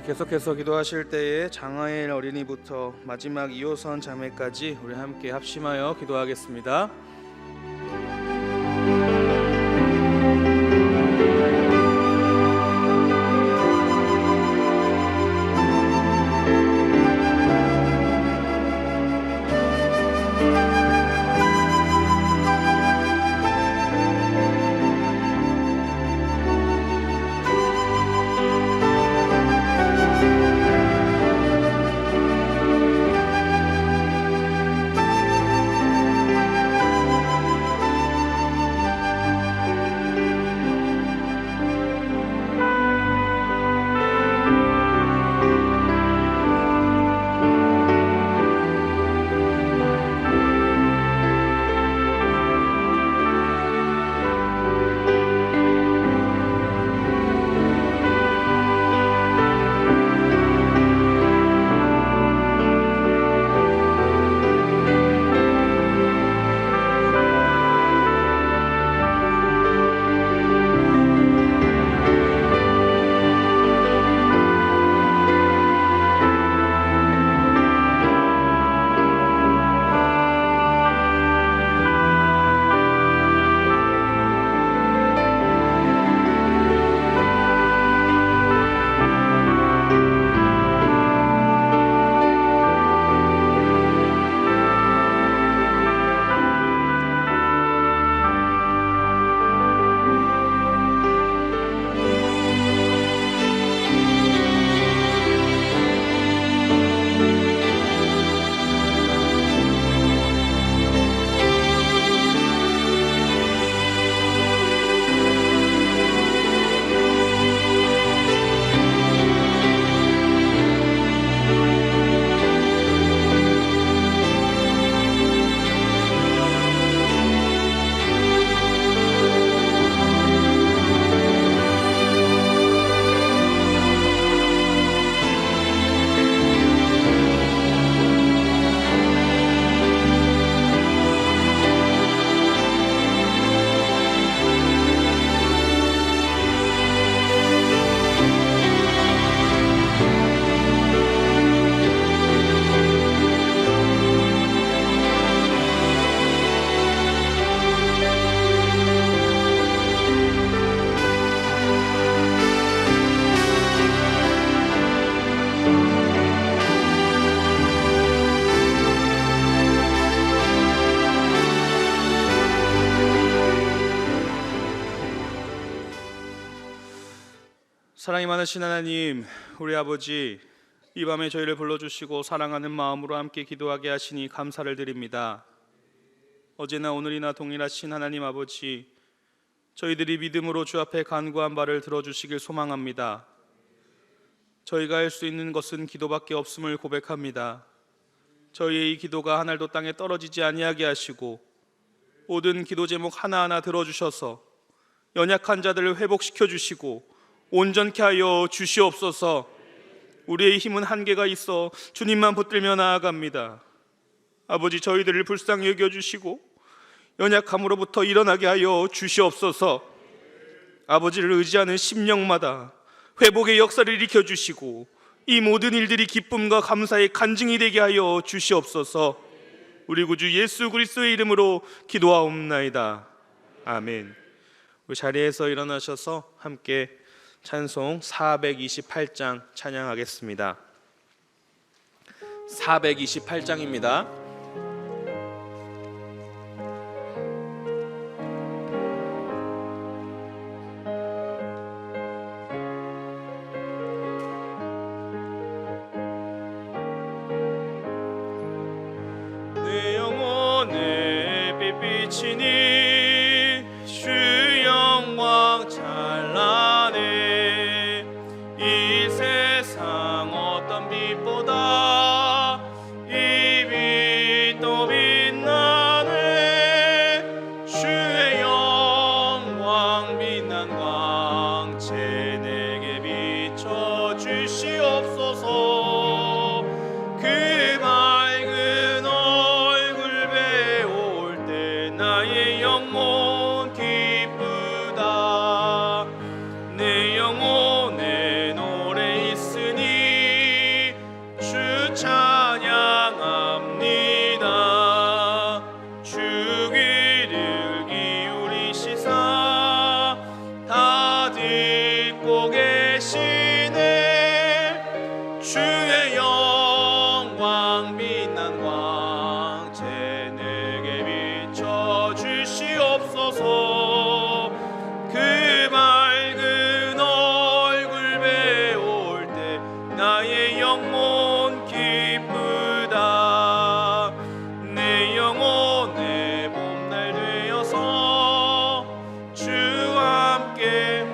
계속해서 기도하실 때에 장하엘 어린이부터 마지막 이호선 자매까지 우리 함께 합심하여 기도하겠습니다. 사랑이 많으신 하나님, 우리 아버지, 이 밤에 저희를 불러주시고 사랑하는 마음으로 함께 기도하게 하시니 감사를 드립니다. 어제나 오늘이나 동일하신 하나님 아버지, 저희들이 믿음으로 주 앞에 간구한 바를 들어주시길 소망합니다. 저희가 할 수 있는 것은 기도밖에 없음을 고백합니다. 저희의 이 기도가 하늘도 땅에 떨어지지 아니하게 하시고 모든 기도 제목 하나하나 들어주셔서 연약한 자들을 회복시켜 주시고 온전케 하여 주시옵소서. 우리의 힘은 한계가 있어 주님만 붙들며 나아갑니다. 아버지, 저희들을 불쌍히 여겨주시고 연약함으로부터 일어나게 하여 주시옵소서. 아버지를 의지하는 심령마다 회복의 역사를 일으켜주시고 이 모든 일들이 기쁨과 감사의 간증이 되게 하여 주시옵소서. 우리 구주 예수 그리스도의 이름으로 기도하옵나이다. 아멘. 우리 자리에서 일어나셔서 함께 찬송 428장 찬양하겠습니다. 428장입니다. 내 영혼에 빛비치니 주 영광 찬란해. 이 세상 어떤 빛보다 이 빛도 빛나네. 주의 영광 빛난 광채 내게 비춰 주시옵소서. 그 밝은 얼굴 배울 때 나의 되시네. 주의 영광 빛난 광채 내게 비춰 주시옵소서. 그 맑은 얼굴 배울 때 나의 영혼 기쁘다. 내 영혼의 봄날 되어서 주와 함께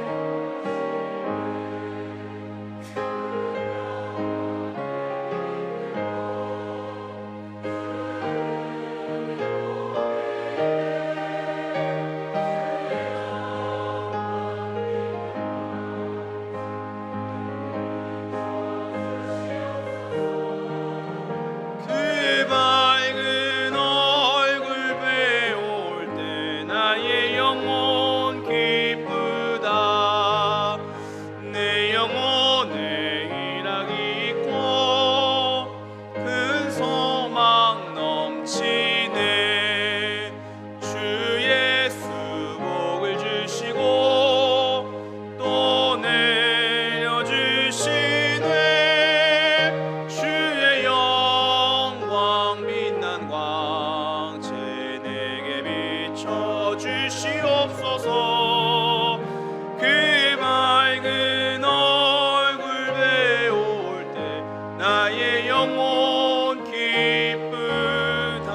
그 밝은 얼굴 배울 때 나의 영혼 기쁘다. 내 영혼에 일하기 있고 큰 소망 넘치네. 주 예수 복을 주시고 또 내려주시네. 주의 영광 빛난 광채 내게 비춰 주시옵소서. 그 맑은 얼굴 배울 때 나의 영혼 기쁘다.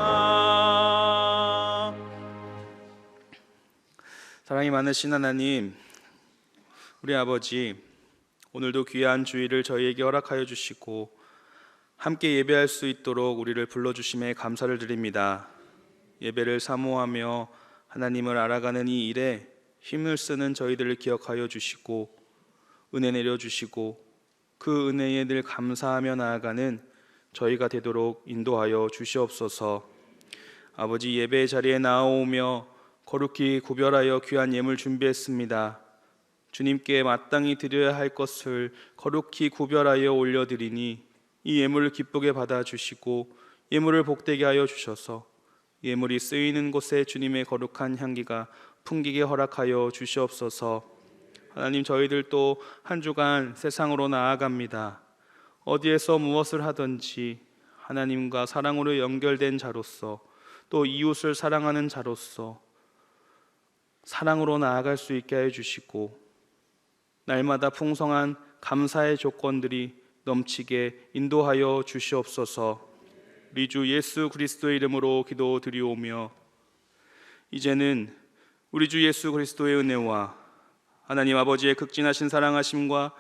사랑이 많으신 하나님, 우리 아버지, 오늘도 귀한 주일을 저희에게 허락하여 주시고 함께 예배할 수 있도록 우리를 불러주심에 감사를 드립니다. 예배를 사모하며 하나님을 알아가는 이 일에 힘을 쓰는 저희들을 기억하여 주시고 은혜 내려주시고 그 은혜에 늘 감사하며 나아가는 저희가 되도록 인도하여 주시옵소서. 아버지, 예배의 자리에 나아오며 거룩히 구별하여 귀한 예물 준비했습니다. 주님께 마땅히 드려야 할 것을 거룩히 구별하여 올려드리니 이 예물을 기쁘게 받아주시고 예물을 복되게 하여 주셔서 예물이 쓰이는 곳에 주님의 거룩한 향기가 풍기게 허락하여 주시옵소서. 하나님, 저희들도 한 주간 세상으로 나아갑니다. 어디에서 무엇을 하든지 하나님과 사랑으로 연결된 자로서 또 이웃을 사랑하는 자로서 사랑으로 나아갈 수 있게 해 주시고 날마다 풍성한 감사의 조건들이 넘치게 인도하여 주시옵소서. 우리 주 예수 그리스도의 이름으로 기도드리오며 이제는 우리 주 예수 그리스도의 은혜와 하나님 아버지의 극진하신 사랑하심과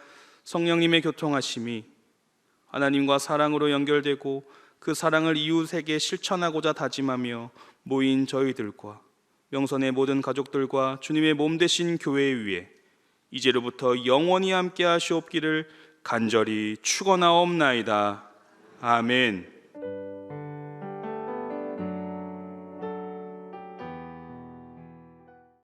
성령님의 교통하심이 하나님과 사랑으로 연결되고 그 사랑을 이웃에게 실천하고자 다짐하며 모인 저희들과 명선의 모든 가족들과 주님의 몸 되신 교회 위에 이제로부터 영원히 함께 하시옵기를 간절히 축원하옵나이다. 아멘.